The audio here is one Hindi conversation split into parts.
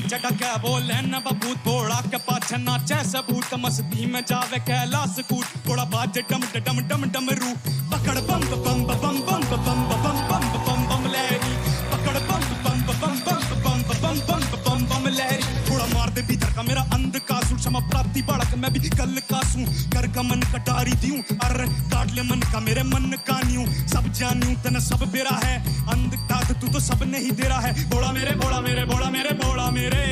नीचे टके बोले न बबूत थोड़ा के पाछे नाचे सबूत मस्ती में जावे कैलाश कूट थोड़ा बाजे डम डम डम डम रू पकड़ बम बम बम बम बम बम बम बम बम बम लहरी पकड़ बम बम बम बम बम बम बम बम बम लहरी थोड़ा मार दे भीतर का मेरा अंध का सूट क्षमा प्राप्ति बालक मैं भी कल का सूं कर का मन कटारी दियूं अरे काट ले मन का मेरे मन का न्यूं सब जानूं तने सब बेरा है अंध तात तू तो सब नहीं दे रहा है बोला मेरे बोला मेरे बोला मेरे बोला मेरे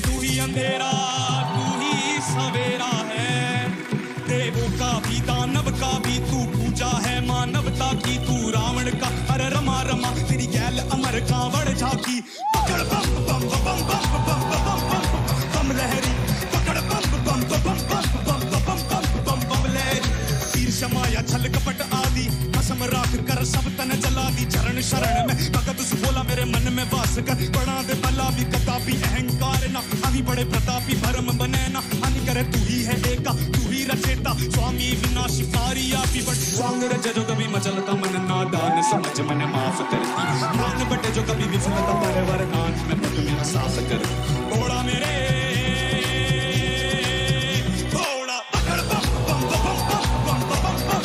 तू ही अंधेरा तू ही सवेरा है देवों का भी दानव का भी तू पूजा है मानवता की तू रावण का अरे रमा रमा तेरी गैल अमर कांवड़ झाकी पकड़ बम बम बम बम बम बम बम बम लहरी पकड़ बम बम बम बम बम बम बम बम लहरी तीर शमाया छल कपट आदि कसम राख कर सब तन जला दी चरण शरण में भगत उस बोला मेरे मन में वास कर बना दे भला भी कतापी अहंकार ना अभी बड़े प्रतापी भरम बने ना हानि करे तू ही है एका तू ही रचेता स्वामी विनाशी पारिया भी बट स्वांग रज जो कभी मचलता मन नादान समझ मन माफ करती प्राण बटे जो कभी विफलता तेरे वरदान में पद मेरा साथ कर घोड़ा मेरे घोड़ा पकड़ बम बम बम बम बम बम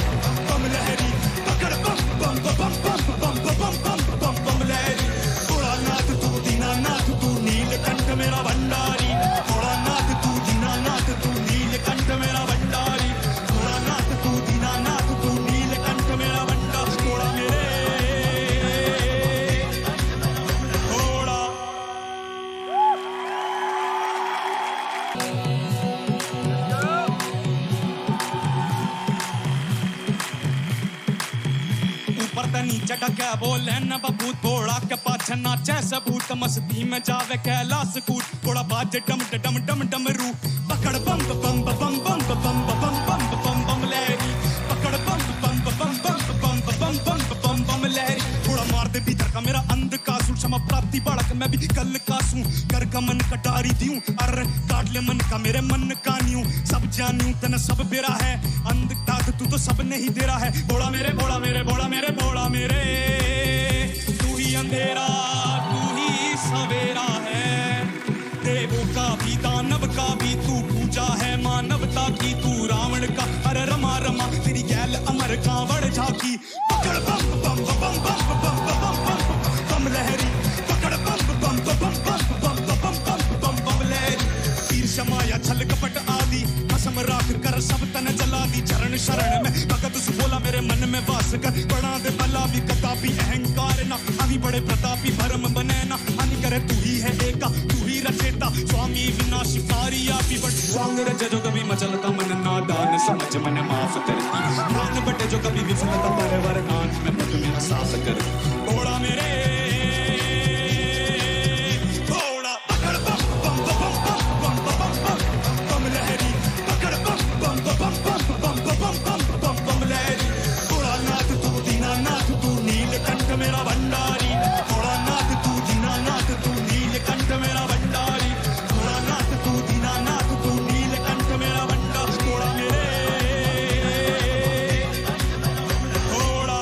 बम लहरी पकड़ बम बम बम बम बम बम बम लहरी घोड़ा नाथ तू दीनानाथ तू नीलकंठ मेरा भंडारी घोड़ा नाथ तू दीनानाथ तू नीलकंठ मेरा भंडारी घोड़ा नाथ तू दीनानाथ तू नीलकंठ मेरा भंडारी घोड़ा मेरे घोड़ा ऊपर ते नीचे टके बोले न बबूत थोड़ा के पाछे नाचे सबूत मस्ती में जावे कैलाश कूट थोड़ा बाजे डम डम डम डम रू पकड़ बम बम बम बम बम बम बम बम बम लहरी पकड़ बम बम बम बम बम बम बम लहरी थोड़ा मार दे भीतर का मेरा अंध का सूट क्षमा प्राप्ति बालक मैं भी कल का सूं कर का मन कटारी दियूं अरे काट ले मन का मेरे मन का न्यूं सब जानूं तने सब बेरा है अंध तात तू तो सब नहीं दे रहा है बोला मेरे बोला मेरे बोला मेरे बोला मेरे तू ही अंधेरा तू ही सवेरा है देवों का भी दानव का भी तू पूजा है मानवता की तू रावण का अरे रमा रमा तेरी गैल अमर कांवड़ झाकी पकड़ बम बम बम बम बम बम बम लहरी पकड़ बम बम बम बम बम लहरी तीर शमाया छल कपट आदि कसम राख कर सब तन जला दी चरण शरण में भगत उस बोला मेरे मन में वास कर बना दे भला भी कतापी अहंकार ना अभी बड़े प्रतापी भरम बने ना हानि करे तू ही है एका तू ही रचेता स्वामी विनाशी पारिया भी बट स्वांग रज जो कभी मचलता मन नादान समझ मन माफ करती प्राण बटे जो कभी विफलता तेरे वरदान में पद मेरा साथ कर घोड़ा मेरे घोड़ा पकड़ बम बम बम बम बम लहरी पकड़ बम बम बम बम लहरी घोड़ा नाथ तू दीनानाथ तू नीलकंठ मेरा भंडारी घोड़ा नाथ तू दीनानाथ तू नीलकंठ मेरा भंडारी घोड़ा नाथ तू दीनानाथ तू नीलकंठ मेरा भंडारी घोड़ा मेरे घोड़ा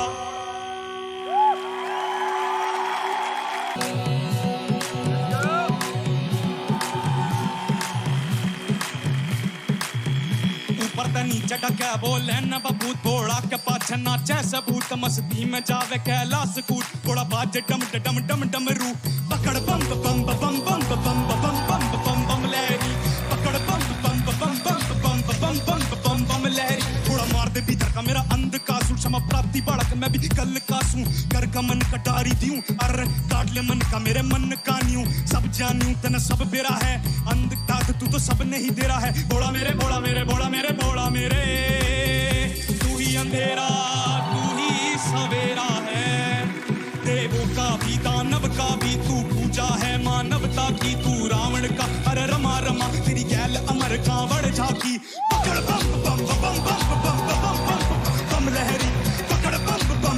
ऊपर ते नीचे टके बोले न बबूत थोड़ा के पाछे नाचे सबूत मस्ती में जावे कैलाश कूट थोड़ा बाजे डम डम डम डम रू पकड़ बम बम बम बम बम बम बम लहरी पकड़ बम बम बम बम बम लहरी थोड़ा मार दे भीतर का मेरा अंध का सूट क्षमा प्राप्ति बालक मैं भी कल का सूं कर का मन कटारी दियूं अरे काट ले मन का मेरे मन का न्यूं सब जानूं तने सब बेरा है अंध तात तू तो सब नहीं दे रहा है बोला मेरे बोला मेरे बोला मेरे बोला मेरे तू ही अंधेरा तू ही सवेरा है देवों का भी दानव का भी तू पूजा है मानवता की तू रावण का अरे रमा रमा तेरी गैल अमर कांवड़ झाकी पकड़ बम बम बम बम बम बम लहरी पकड़ बम बम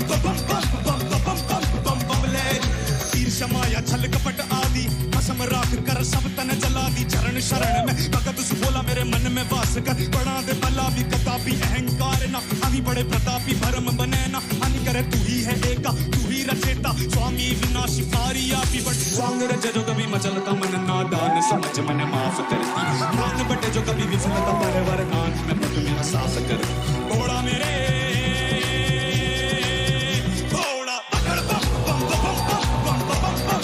बम बम लहरी तीर शमाया छल कपट आदि कसम राख कर सब तन जला दी चरण शरण में भगत उस बोला मेरे मन में वास कर बना दे भला भी कतापी अहंकार ना अभी बड़े प्रतापी भरम बने ना हानि करे तू ही है एका तू ही रचेता स्वामी विनाशी पारिया पीपट स्वांग रचे जो कभी मचलता मन नादान समझ मन माफ करती मान बटे जो कभी विफलता परवर कांच में पट मेरा सास कर घोड़ा मेरे घोड़ा पकड़ बम बम बम बम बम बम बम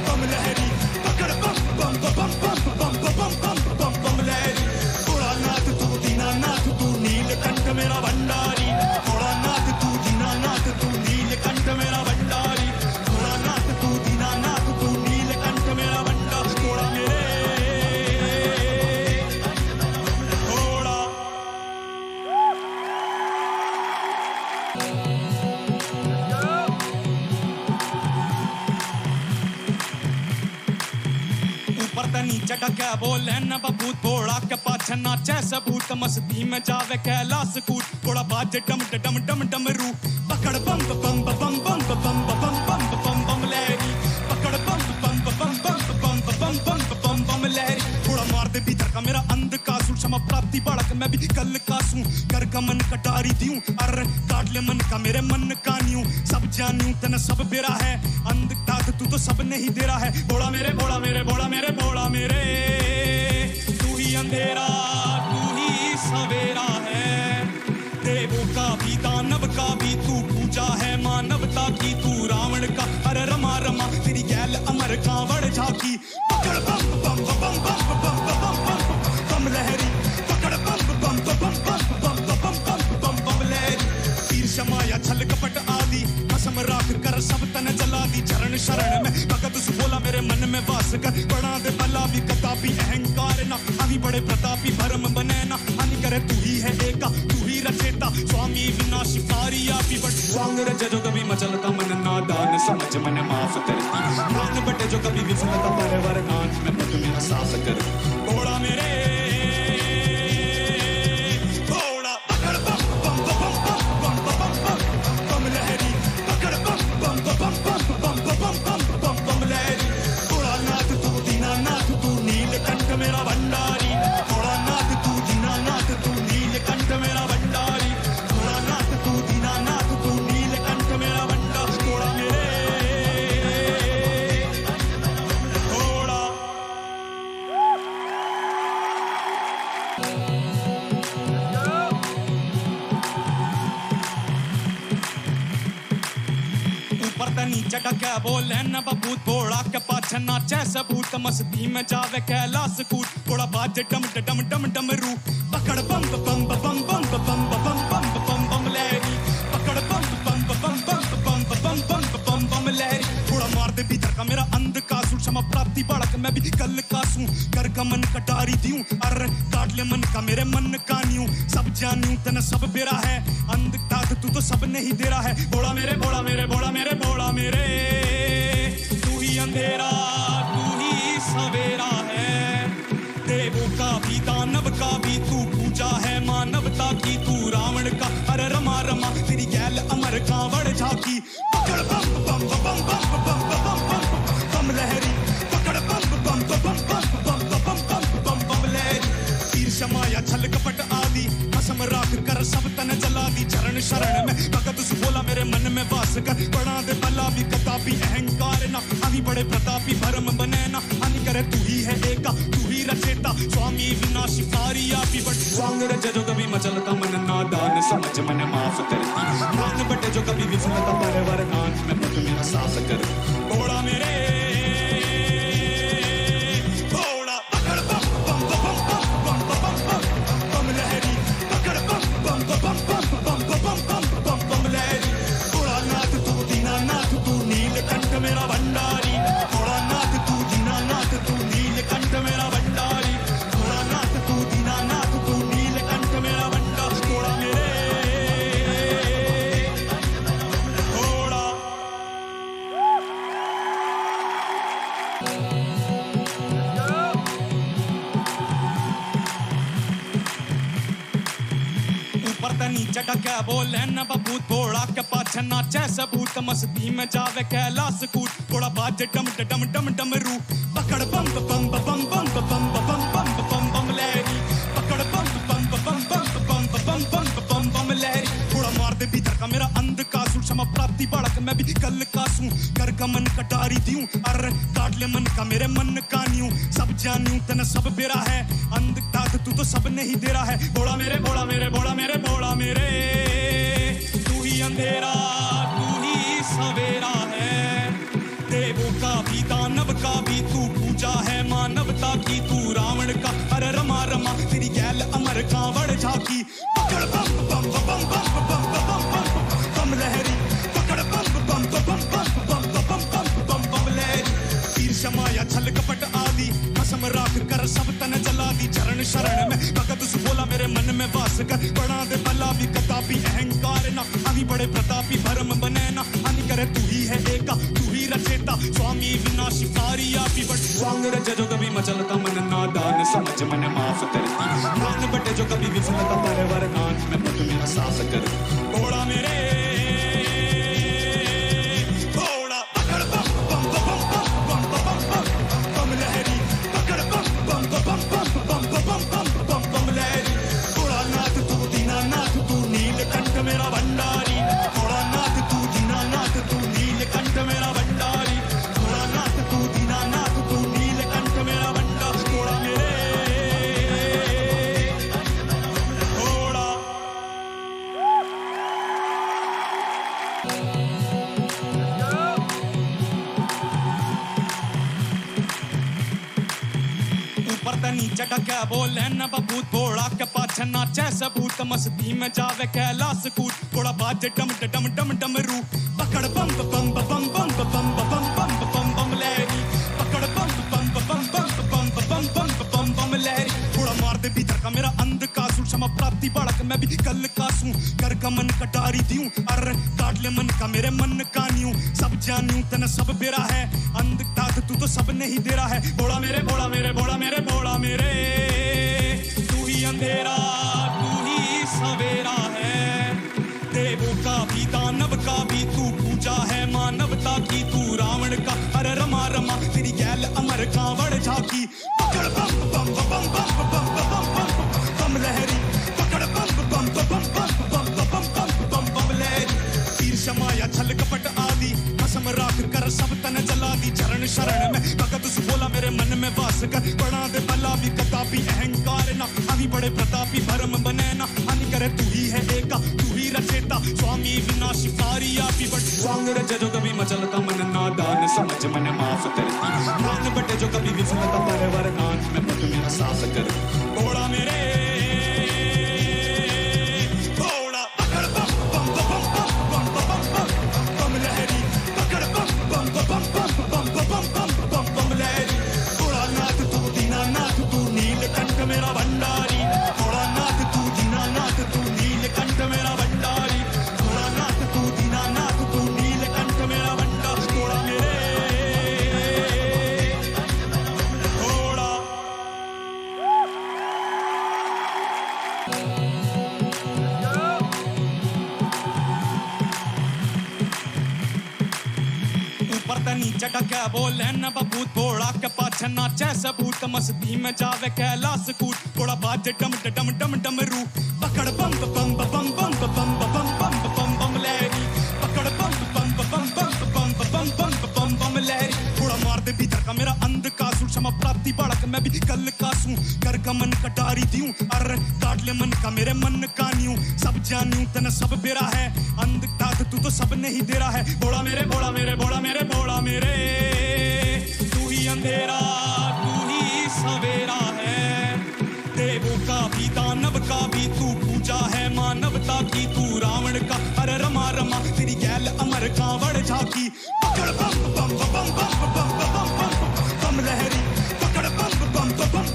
बम लहरी पकड़ बम बम बम बम बम बम बम बम बम लहरी घोड़ा नाथ तू दीना नाथ तू नीलकंठ मेरा भंडारी घोड़ा नाथ तू दीना नाथ तू नीलकंठ मेरा भंडारी घोड़ा नाथ तू दीना नाथ तू नीलकंठ मेरा भंडारी घोड़ा मेरे घोड़ा ऊपर त नीचे का क्या बोले न बबूत घोड़ा के पाछे नाचे सबूत मस्ती में जावे कैलाश कूट घोड़ा बाजे डम डम डम डम रू पकड़ बम बम बम बम बम बम बम बम बम बम लहरी पकड़ बम बम बम बम बम बम बम बम बम लहरी घोड़ा मार दे भीतर का मेरा अंधकासु क्षमा प्राप्ति बालक मैं भी कल कासू कर का मन कटारी दियूं अरे काट ले मन का मेरे मन का न्यू सब जानू तने सब बेरा है अंधकास तू तो सब नहीं दे रहा है घोड़ा मेरे घोड़ा मेरे घोड़ा मेरे घोड़ा मेरे तू ही अंधेरा तू ही सवेरा है देवों का भी दानव का भी तू पूजा है मानवता की तू रावण का अरे रमा रमा तेरी गैल अमर कांवड़ झाकी पकड़ बम बम बम बम बम बम बम बम लहरी पकड़ बम बम बम बम बम बम बम बम लहरी ईर्ष्या माया छल कपट आदि कसम राख कर सब तन जला दी चरण शरण में भगत सु बोला मेरे मन में वास कर बड़ा दे भला भी कतापी अहंकार ना अभी बड़े प्रतापी भरम बने ना हानि करे तू ही है एका तू ही रचेता स्वामी विनाशी पारिया पीपट स्वांग रचे जो कभी मचलता मन नादान समझ मन माफ करती मान बटे जो कभी विफलता परवर कांच में पट मेरा सास कर घोड़ा मेरे घोड़ा पकड़ बम बम बम बम बम बम बम बम लहरी पकड़ बम बम बम बम बम बम बम बम बम लहरी घोड़ा नाथ तू दीना नाथ तू नीलकंठ मेरा भंडारी घोड़ा नाथ तू दीना नाथ तू नीलकंठ मेरा भंडारी घोड़ा नाथ तू दीना नाथ तू नीलकंठ मेरा भंडारी घोड़ा मेरे घोड़ा ऊपर त नीचे का क्या बोले न बबूत घोड़ा के पाछे नाचे सबूत मस्ती में जावे कैलाश कूट घोड़ा बाजे डम डम डम डम रू पकड़ बम बम बम बम बम बम बम बम बम लहरी पकड़ बम बम बम बम बम बम बम बम लहरी घोड़ा मार दे भीतर का मेरा अंधकासु क्षमा प्राप्ति बालक मैं भी कल कासू कर का मन कटारी दियूं अरे काट ले मन का मेरे मन का न्यू सब जानू तने सब बेरा है अंधकास तू तो सब नहीं दे रहा है घोड़ा मेरे घोड़ा मेरे घोड़ा मेरे घोड़ा मेरे तू ही अंधेरा तू ही सवेरा है देवों का भी दानव का भी तू पूजा है मानवता की तू रावण का अरे रमा रमा तेरी गैल अमर कांवड़ झाकी पकड़ बम बम बम बम बम बम बम बम लहरी पकड़ बम बम बम बम बम बम बम बम लहरी ईर्ष्या माया छल कपट आदि कसम राख कर सब तन जला दी चरण शरण में भगत सु बोला मेरे मन में वास कर बड़ा दे भला भी कतापी अहंकार ना अभी बड़े प्रतापी भरम बने ना हानि करे तू ही है एका तू ही रचेता स्वामी विनाशी पारिया पीपट स्वांग रचे जो कभी मचलता मन नादान समझ मन माफ करती मान बटे जो कभी विफलता परवर कांच में पट मेरा सास कर घोड़ा मेरे घोड़ा पकड़ बम बम बम बम बम बम बम लहरी पकड़ बम बम बम बम बम बम बम लहरी घोड़ा नाथ तू दीना नाथ तू नीलकंठ मेरा भंडारी घोड़ा नाथ तू दीना नाथ तू नीलकंठ मेरा भंडारी घोड़ा नाथ तू दीना नाथ तू नीलकंठ मेरा भंडारी घोड़ा मेरे घोड़ा ऊपर त नीचे का क्या बोले न बबूत घोड़ा के पाछे नाचे सबूत मस्ती में जावे कैलाश कूट घोड़ा बाजे डम डम डम डम रू पकड़ बम बम बम बम बम बम बम बम लहरी पकड़ बम बम बम बम बम बम लहरी घोड़ा मार दे भीतर का मेरा अंधकासु क्षमा प्राप्ति बालक मैं भी कल का कासूं कर गमन कटारी दियूं अर काट ले मन का मेरे मन कानियूं सब जानियूं तन सब बेरा है अंधकार तू तो सब नहीं दे रहा है बोला मेरे बोला मेरे बोला मेरे बोला मेरे तू ही अंधेरा तू ही सवेरा है देवों का भी दानव का भी तू पूजा है मानवता की तू रावण का अरे रमा रमा तेरी गैल अमर कांवड़ झाकी पकड़ बम बम बम बम बम बम बम बम लहरी पकड़ बम बम बम बम बम बम बम बम बम लहरी तीर शमाया छल कपट आदि कसम राख कर सब तन जला दी चरण शरण में भगत सु बोला मेरे मन में वास कर बड़ा दे भला भी कतापी अहंकार ना अभी बड़े प्रतापी भरम बने ना हानि करे तू ही है एका तू ही रचेता स्वामी विनाशी पारी आपी बट स्वांग रच जो कभी मचलता मन नादान समझ मन माफ करती नान बटे जो कभी विफलता परवर नान में मत मेरा सास कर घोड़ा मेरे घोड़ा पकड़ बम बम बम बम बम बम बम लहरी पकड़ बम बम बम बम बम बम बम लहरी घोड़ा नाथ तू दीना नाथ तू नीलकंठ मेरा भंडारी घोड़ा नाथ तू दीना नाथ तू नीलकंठ मेरा भंडारी घोड़ा नाथ तू दीना नाथ तू नीलकंठ मेरा भंडारी घोड़ा मेरे घोड़ा ऊपर त नीचे टक्या बोले न बबूत घोड़ा के पाछे नाचे सबूत मस्ती में जावे कैलाश कूट घोड़ा बाजे डम डम डम डम रू पकड़ बम बम बम बम बम बम बम बम बम लहरी पकड़ बम बम बम बम बम बम बम बम बम लहरी घोड़ा मार दे भीतर का मेरा अंध कासू क्षमा प्राप्ति बालक मैं भी कल कासूं कर गमन कटारी दियूं अर काट ले मन का मेरे मन कानियूं सब जानियूं तन सब बेरा है अंधकार तू तो सब नहीं दे रहा है बोला मेरे बोला मेरे बोला मेरे बोला मेरे तू ही अंधेरा तू ही सवेरा है देवों का भी दानव का भी तू पूजा है मानवता की तू रावण का अरे रमा रमा तेरी गैल अमर कांवड़ झाकी पकड़ बम बम बम बम बम बम बम बम लहरी पकड़ बम बम बम बम बम बम बम लहरी तीर शमाया छल कपट आदि कसम राख कर सब तन जला दी चरण शरण में भगत सु बोला मेरे मन में वास कर बड़ा दे भला भी कतापी अहंकार ना अभी बड़े प्रतापी भरम बने ना हानि करे तू ही है एका तू ही रचेता स्वामी विनाशी पारी आपी बट स्वांग रच जो कभी मचलता मन नादान समझ मन माफ करती नान बटे जो कभी विफलता परवर नान में मत मेरा सास कर घोड़ा मेरे घोड़ा पकड़ बम बम बम बम बम लहरी पकड़ बम बम बम बम बम लहरी घोड़ा नाथ तू दीना नाथ तू नीलकंठ मेरा भंडारी घोड़ा नाथ तू दीना नाथ तू नीलकंठ मेरा भंडारी घोड़ा नाथ तू दीना नाथ तू नीलकंठ मेरा भंडारी घोड़ा मेरे घोड़ा ऊपर त नीचे टक्या बोले न बबूत घोड़ा के पाछे नाचे सबूत मस्ती में जावे कैलाश कूट घोड़ा बाजे डम डम डम रू पकड़ बम बम बम बम बम बम बम बम लहरी पकड़ बम बम बम बम बम बम लहरी घोड़ा मार दे भीतर का मेरा अंध कासू क्षमा प्राप्ति बालक मैं भी कल कासूं कर गमन कटारी दियूं अर काट ले मन का मेरे मन कानियूं सब जानियूं तन सब बेरा है अंधकार तू तो सब नहीं दे रहा है बोला मेरे बोला मेरे बोला मेरे बोला मेरे तू ही अंधेरा तू ही सवेरा है देवों का भी दानव का भी तू पूजा है मानवता की तू रावण का अरे रमा रमा तेरी गैल अमर कांवड़ झाकी पकड़ बम बम बम बम बम बम लहरी पकड़ बम बम बम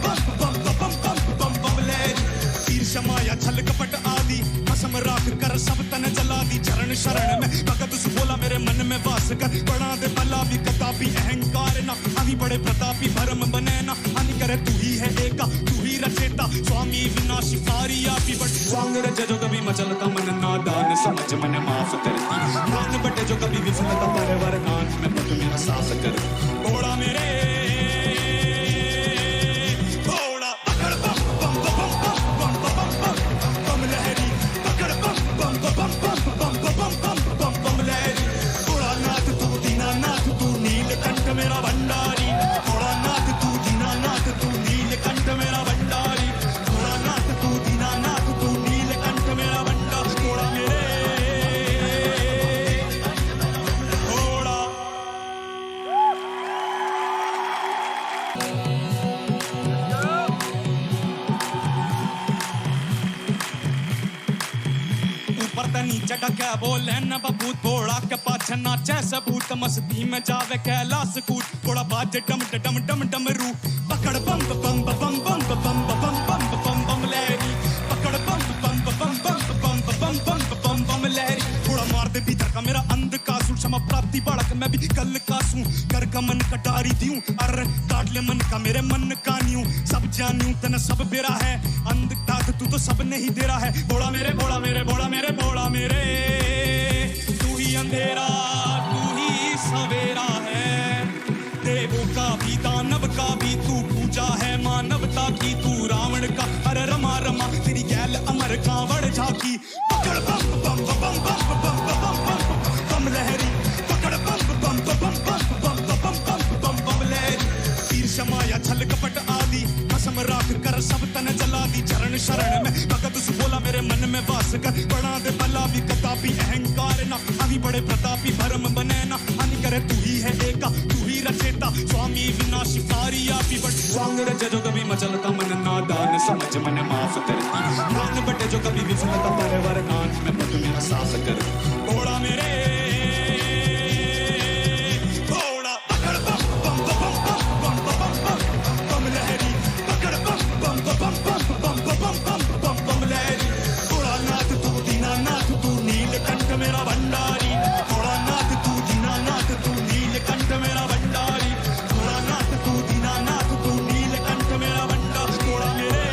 बम बम लहरी तीर शमाया छल कपट आदि कसम राख कर सब तन जला दी चरण शरण में भगत सु बोला मेरे मन में वास कर बड़ा दे भला भी कतापी अहंकार ना अभी बड़े प्रतापी भरम बने ना हानि करे तू ही है एका तू ही रचेता स्वामी विनाशी पारी आपी बट स्वांग रच जो कभी मचलता मन नादान समझ मन माफ करती नान बटे जो कभी विफलता परवर नान में मत मेरा सास कर घोड़ा मेरे घोड़ा पकड़ बम बम बम बम लहरी पकड़ बम बम बम लहरी घोड़ा नाथ तू तनी चटक बोले न बबूत थोड़ा के पाछे नाचे सबूत मस्ती में जावे कैलाश कूट थोड़ा बाजे डम डम डम डम रू पकड़ बम बम बम बम बम बम बम बम बम लहरी पकड़ बम बम बम बम बम बम बम बम बम लहरी थोड़ा मार दे भीतर का मेरा अंध का सूर क्षमा प्राप्ति बालक मैं भी कल का सूं कर का मन कटारी दियूं अर काट ले मन का मेरे मन का न्यूं सब जानूं तने सब बेरा है अंध तात तू तो सब नहीं दे रहा है बोला मेरे बोला मेरे बोला मेरे बोला मेरे तू ही अंधेरा तू ही सवेरा है देवों का भी दानव का भी तू पूजा है मानवता की तू रावण का अरे रमा रमा तेरी गैल अमर कांवड़ झाकी पकड़ बम बम बम बम बम बम बम बम लहरी पकड़ बम बम बम बम बम बम बम बम बम लहरी तीर शमाया छल कपट आदि कसम राख कर सब तन जला दी चरण शरण में भगत सु बोला मेरे मन में वास कर बड़ा दे भला भी कतापी अहंकार ना अभी बड़े प्रतापी भरम बने ना हानि करे तू ही है एका तू ही रचेता स्वामी विनाशी पारी आपी बट स्वांग रचे जो कभी मचलता मन नादान समझ मन माफ करती प्राण बटे जो कभी विफलता परवर कांच में पद मेरा सास कर घोड़ा मेरे घोड़ा पकड़ बम बम बम बम बम बम बम लहरी पकड़ बम बम बम बम बम बम बम बम लहरी घोड़ा नाथ तू दीनानाथ तू नीलकंठ मेरा भंडारी घोड़ा नाथ तू दीनानाथ तू नीलकंठ मेरा भंडारी घोड़ा नाथ तू दीनानाथ तू नीलकंठ मेरा भंडारी घोड़ा मेरे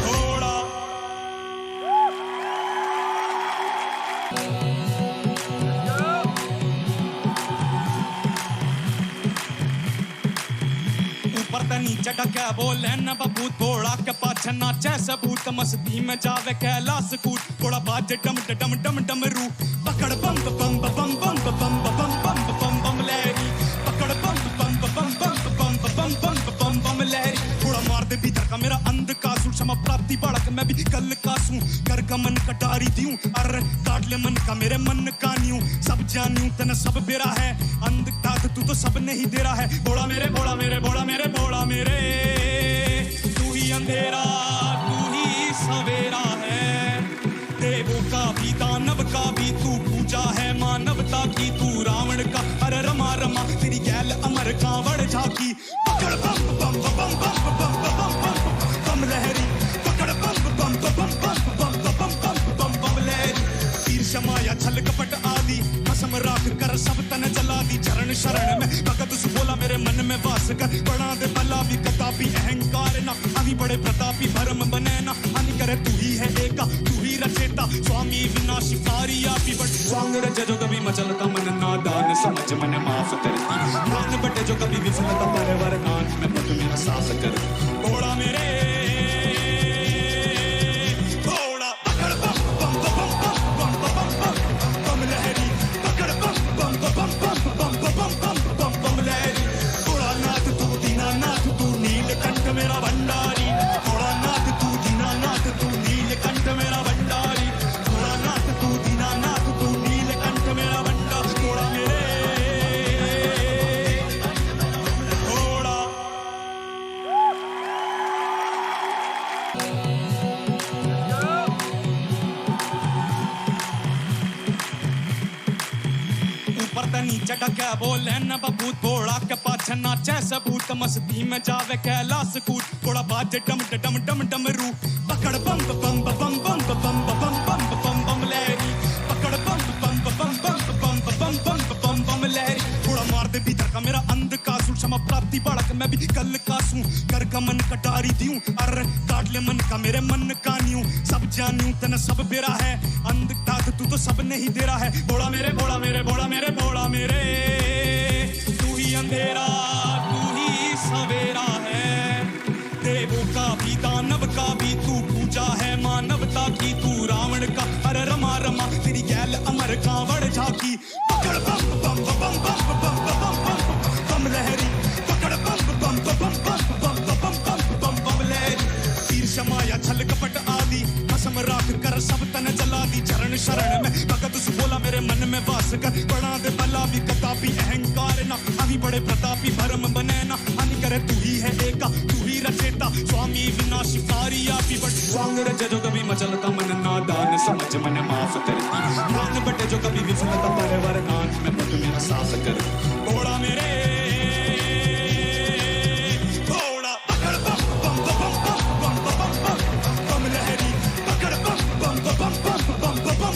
घोड़ा ऊपर तनी चटक बोले न बबूत थोड़ा के पाछे नाचे सबूत मस्ती में जावे कैलाश कूट थोड़ा बाजे डम डम डम डम रू पकड़ बम बम बम बम बम बम बम बम बम लहरी पकड़ बम बम बम बम बम बम बम बम बम लहरी थोड़ा मार दे भीतर का मेरा अंध का सूर क्षमा प्राप्ति बालक मैं भी कल का सूं कर का मन कटारी दियूं अर काट ले मन का मेरे मन का न्यूं सब जानूं तने सब बेरा है अंध तात तू तो सब नहीं दे रहा है बोला मेरे बोला मेरे बोला मेरे बोला मेरे तू ही अंधेरा तू ही सवेरा है देवों का भी दानव का भी तू पूजा है मानवता की तू रावण का अरे रमा रमा तेरी गैल अमर कांवड़ झाकी पकड़ बम बम बम बम बम बम बम बम लहरी पकड़ बम बम बम बम बम बम बम लहरी तीर शमाया छल कपट आदि कसम राख कर सब तन जला दी चरण शरण में भगत सु बोला मेरे मन में वास कर बड़ा दे भला भी कतापी अहंकार ना अभी बड़े प्रतापी भरम बने ना हानि करे तू ही है एका तू ही रचेता स्वामी विनाशी पारी आपी बट स्वांग रचे जो कभी मचलता मन नादान समझ मन माफ करती प्राण बटे जो कभी विफलता परवर कांच में पद मेरा सास कर घोड़ा मेरे घोड़ा पकड़ बम बम बम बम बम बम लहरी पकड़ बम बम बम बम बम लहरी घोड़ा नाथ तू दीनानाथ तू नीलकंठ मेरा भंडारी घोड़ा नाथ तू दीनानाथ तू नीलकंठ मेरा भंडारी घोड़ा नाथ तू दीनानाथ तू नीलकंठ मेरा भंडारी घोड़ा मेरे घोड़ा ऊपर तनी चटक बोले न बबूत थोड़ा के पाछे नाचे सबूत मस्ती में जावे कैलाश कूट थोड़ा बाजे डम डम डम डम रू पकड़ बम बम बम बम बम बम बम बम बम लहरी पकड़ बम बम बम बम बम बम बम लहरी थोड़ा मार दे भीतर का मेरा अंध का सूर क्षमा प्राप्ति बालक मैं भी कल का सूं कर का मन कटारी दियूं अर काट ले मन का मेरे मन का न्यूं सब जानूं तने सब बेरा है अंध तात तू तो सब नहीं दे रहा है बोला मेरे बोला मेरे बोला मेरे बोला मेरे तू ही अंधेरा तू ही सवेरा है देवों का भी दानव का भी तू पूजा है मानवता की तू रावण का अरे रमा रमा तेरी गैल अमर कांवड़ झाकी पकड़ बम बम बम बम बम बम बम लहरी पकड़ बम बम बम बम बम बम लहरी तीर शमाया छल कपट आदि कसम राख कर सब तन जला दी चरण शरण में भगत बोला मेरे मन में वास कर बड़ा दे भला भी कतापी अहंकार ना अभी बड़े प्रतापी भर ही है एका तू ही रचेता स्वामी विनाशिकारी आपी बट स्वांग रचे जो कभी मचलता मन नादान समझ मन माफ करती प्राण बटे जो कभी विफलता परवर नान में पद मेरा साफ कर घोड़ा मेरे घोड़ा पकड़ बम बम बम बम बम बम बम लहरी पकड़ बम बम बम बम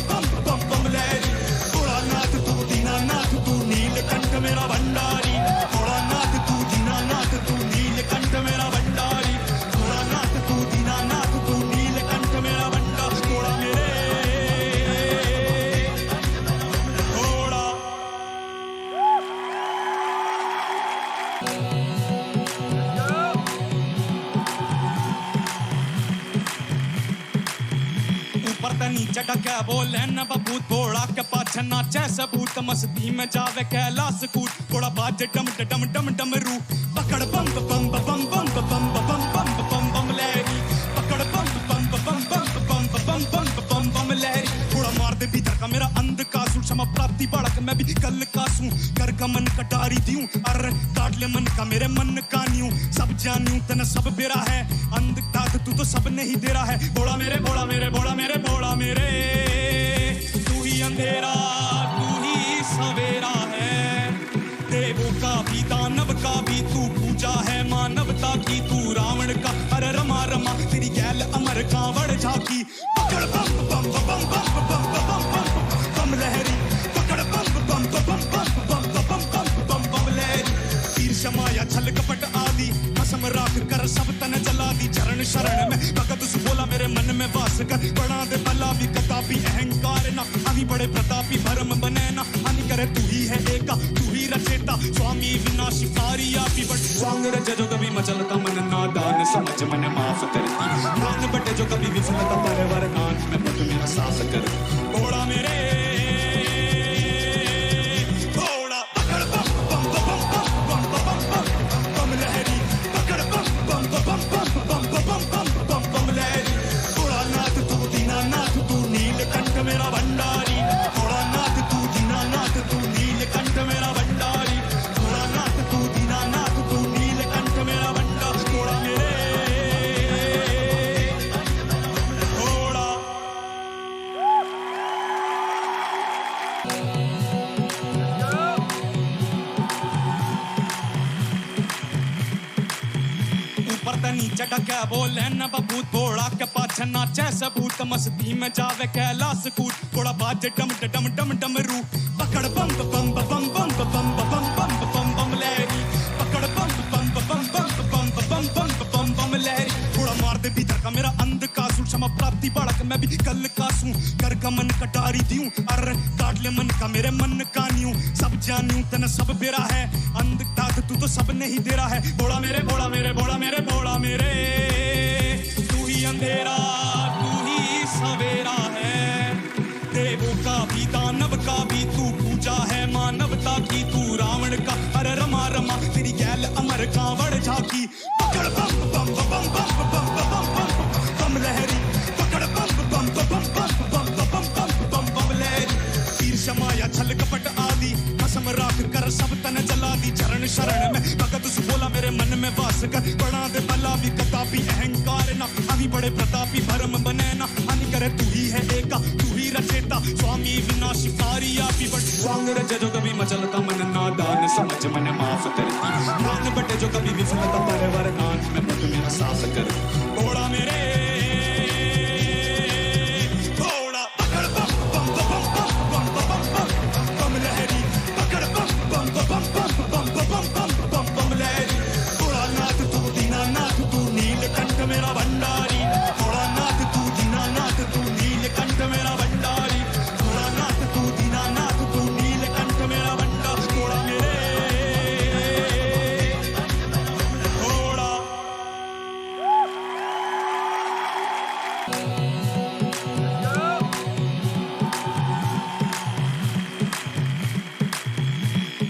बम बम बम लहरी घोड़ा नाथ तू दीनानाथ तू नीलकंठ मेरा भंडारी घोड़ा नाथ तू दीनानाथ तू नीलकंठ मेरा भंडारी घोड़ा नाथ तू दीनानाथ तू नीलकंठ मेरा भंडारी घोड़ा मेरे घोड़ा ऊपर त नीचे का क्या बोले न बबूत घोड़ा के पाछे नाचे सबूत मस्ती में जावे कैलाश कूट घोड़ा बाजे डम डम डम डम रू पकड़ बम बम बम बम बम बम बम बम बम लहरी पकड़ बम बम बम बम बम बम बम बम बम लहरी घोड़ा मार दे भीतर का मेरा अंध का क्षमा प्राप्ति बालक मैं भी कल कासूं कर का मन कटारी दियूं अर काट ले मन का मेरे मन का न्यूं सब जानूं तन सब बेरा है अंध तात तू तो सब नहीं दे रहा है घोड़ा मेरे घोड़ा मेरे घोड़ा मेरे घोड़ा मेरे तू ही अंधेरा तू ही सवेरा है देवों का भी दानव का भी तू पूजा है मानवता की तू रावण का अरे रमा रमा तेरी गैल अमर कांवड़ झाकी पकड़ बम बम बम बम बम बम बम बम लहरी पकड़ बम बम बम बम बम बम बम लहरी तीर शमाया छल कपट आदि कसम राख कर सब तन जला दी चरण शरण में भगत सु बोला मेरे मन में वास कर बड़ा दे भला भी कतापी अहंकार ना अभी बड़े प्रतापी भरम बने ना हानि करे तू ही है एका तू ही रचेता स्वामी विनाशिकारी आपी बट स्वांग रचे जो कभी मचलता मन नादान समझ मन माफ करती प्राण बटे जो कभी विफलता परवर नान में पद मेरा साफ कर घोड़ा मेरे घोड़ा पकड़ बम बम बम बम बम लहरी पकड़ बम बम बम बम लहरी घोड़ा नाथ तू दीनानाथ तू नीलकंठ मेरा भंडारी घोड़ा नाथ तू दीनानाथ तू नीलकंठ मेरा भंडारी घोड़ा नाथ तू दीनानाथ तू नीलकंठ मेरा भंडारी घोड़ा मेरे घोड़ा ऊपर त नीचे का क्या बोले न बबूत घोड़ा के पाछे नाचे सबूत मस्ती में जावे कैलाश कूट घोड़ा बाजे डम डम डम डम रू पकड़ बम बम बम बम बम बम बम बम लहरी पकड़ बम बम बम बम बम बम बम लहरी घोड़ा मार दे भीतर का मेरा अंध का क्षमा प्राप्ति बालक मैं भी कल कासूं कर का मन कटारी दियूं अर काट ले मन का मेरे मन का न्यूं सब जानूं तन सब बेरा है अंध तात तू तो सब नहीं दे रहा है घोड़ा मेरे घोड़ा मेरे घोड़ा मेरे घोड़ा मेरे तू ही अंधेरा तू ही सवेरा है देवों का भी दानव का भी तू पूजा है मानवता की तू रावण का अरे रमा रमा तेरी गैल अमर कांवड़ झाकी पकड़ बम बम बम बम बम बम लहरी पकड़ बम बम बम बम लहरी तीर शमाया छल कपट आदि कसम राख कर सब तन जला दी चरण शरण में भगत सु बोला मेरे मन में वास कर बड़ा दे भला भी कतापी अहंकार ना अभी बड़े प्रतापी भरम बने ना हानि करे तू ही है एका तू ही रचेता स्वामी विनाशिकारी आपी बट स्वांग रचे जो कभी मचलता मन नादान समझ मन माफ करती प्राण बटे जो कभी विफलता परवर नान में पद मेरा साफ कर घोड़ा मेरे घोड़ा पकड़ बम बम बम लहरी पकड़ बम बम लहरी घोड़ा नाथ तू दीनानाथ तू नीलकंठ मेरा भंडारी घोड़ा नाथ तू दीनानाथ तू नीलकंठ मेरा भंडारी घोड़ा नाथ तू दीनानाथ तू नीलकंठ मेरा भंडारी घोड़ा मेरे घोड़ा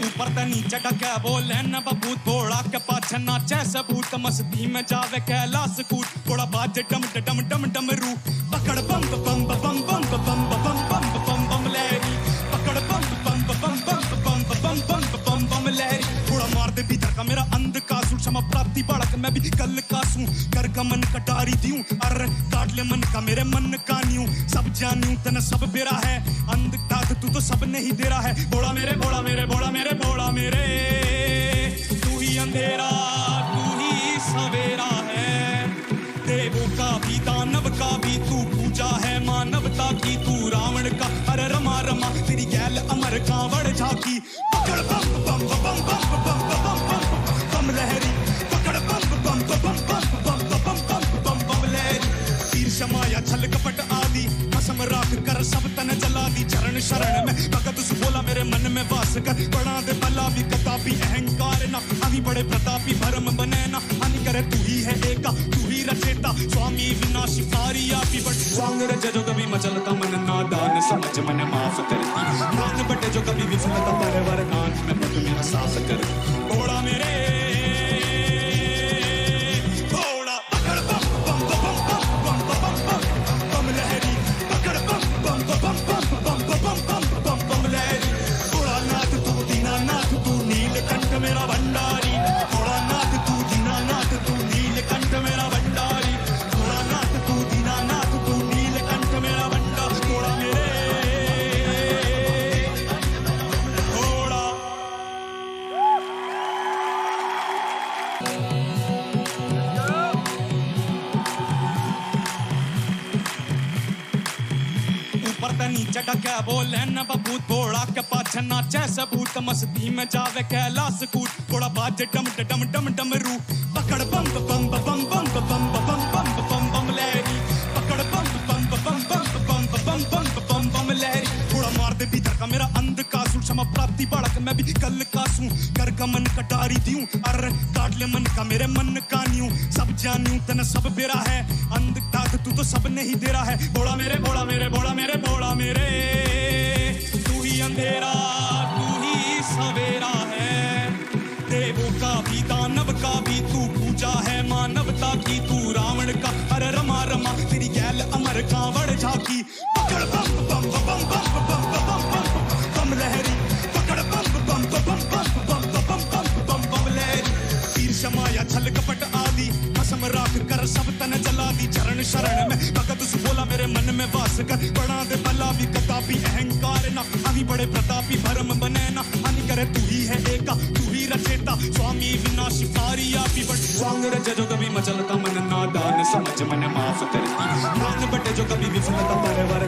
ऊपर त नीचे का क्या बोले न बबूत घोड़ा के पाछे नाचे सबूत मस्ती में जावे कैलाश कूट घोड़ा बाजे डम डम डम डम रू पकड़ बम बम बम बम बम बम बम लहरी पकड़ बम बम बम बम बम बम लहरी घोड़ा मार दे भीतर का मेरा अंध का क्षमा प्राप्ति बालक मैं भी कल का सूं कर गमन कटारी दियूं अर काट ले मन का मेरे मन का न्यूं सब जानूं तन सब बेरा है अंधकार तू तो सब नहीं दे रहा है बोला मेरे बोला मेरे बोला मेरे बोला मेरे तू ही अंधेरा तू ही सवेरा है देवों का भी दानव का भी तू पूजा है मानवता की तू रावण का अरे रमा रमा तेरी गैल अमर कांवड़ झाकी पकड़ बम बम बम बम बम बम बम बम लहरी पकड़ बम बम बम बम बम बम बम बम बम लहरी तीर समाया छल कपट आदि कसम राख कर सब तन जला दी चरण शरण में भगत सु बोला मेरे मन में वास कर बड़ा दे भला भी कतापी अहंकार ना अभी बड़े प्रतापी भरम बने ना हानि करे तू ही है एका तू ही रचेता स्वामी विनाशकारी आपी बट स्वांग रज जो कभी मचलता मन नादान समझ मन माफ करती नान बटे जो कभी विफलता परवर नान में पट मेरा साफ कर घोड़ा मेरे घोड़ा पकड़ बम बम बम बम बम बम बम लहरी पकड़ बम बम बम बम बम बम बम लहरी घोड़ा नाथ तू दीनानाथ तू नीलकंठ मेरा भंडारी घोड़ा नाथ तू दीनानाथ तू नीलकंठ मेरा भंडारी घोड़ा नाथ तू दीनानाथ तू नीलकंठ मेरा भंडारी घोड़ा मेरे घोड़ा ऊपर ते नीचे का क्या बोले न बबूत घोड़ा के पाछे नाचे सबूत मस्ती में जावे कैलाश कूट घोड़ा बाजे डम डम डम डम रू पकड़ बम बम बम बम बम बम बम बम बम लहरी पकड़ बम बम बम बम बम बम बम बम लहरी घोड़ा मार दे भीतर का मेरा अंध का सूर क्षमा प्राप्ति बालक मैं भी कल का सूं कर गमन कटारी दियूं अर काट ले मन का मेरे मन का न्यूं सब जानूं तन सब बेरा है अंधकार तू तो सब नहीं दे रहा है बोला मेरे बोला मेरे बोला मेरे बोला मेरे तू ही अंधेरा तू ही सवेरा है देवों का भी दानव का भी तू पूजा है मानवता की तू रावण का अरे रमा रमा तेरी गैल अमर कांवड़ झाकी पकड़ बम बम बम बम बम बम बम लहरी पकड़ बम बम बम बम बम बम लहरी तीर समाया छल कपट आदि कसम राख कर सब तन जला दी चरण शरण में भगत सु बोला मेरे मन में वास कर बड़ा दे भला भी कतापी अहंकार ना अभी बड़े प्रतापी भरम बने ना हानि करे तू ही है एका तू ही रचेता स्वामी विनाशकारी आपी बट स्वांग रज जो कभी मचलता मन नादान समझ मन माफ करती नान बटे जो कभी विफलता परवर